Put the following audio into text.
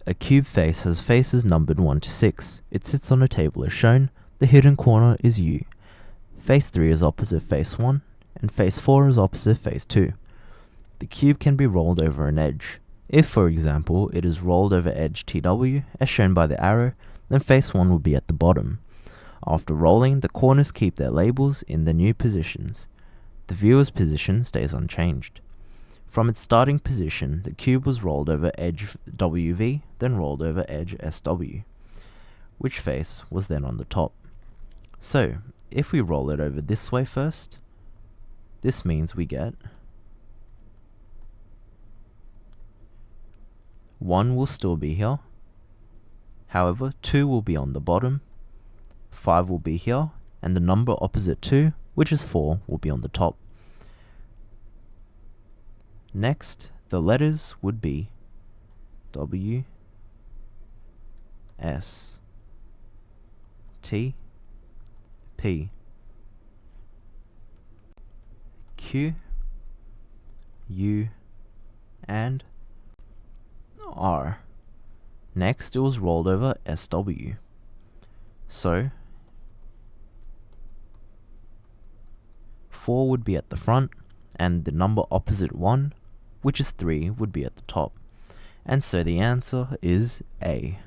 A cube face has faces numbered 1 to 6. It sits on a table as shown. The hidden corner is U. Face 3 is opposite face 1, and face 4 is opposite face 2. The cube can be rolled over an edge. If, for example, it is rolled over edge TW, as shown by the arrow, then face 1 will be at the bottom. After rolling, the corners keep their labels in the new positions. The viewer's position stays unchanged. From its starting position, the cube was rolled over edge WV, then rolled over edge SW. Which face was then on the top? So, if we roll it over this way first, this means we get 1 will still be here. However, 2 will be on the bottom, 5 will be here, and the number opposite 2, which is 4, will be on the top. Next, the letters would be W, S, T, P, Q, U, and R. Next, it was rolled over SW. So, 4 would be at the front, and the number opposite 1, which is 3, would be at the top. And so the answer is A.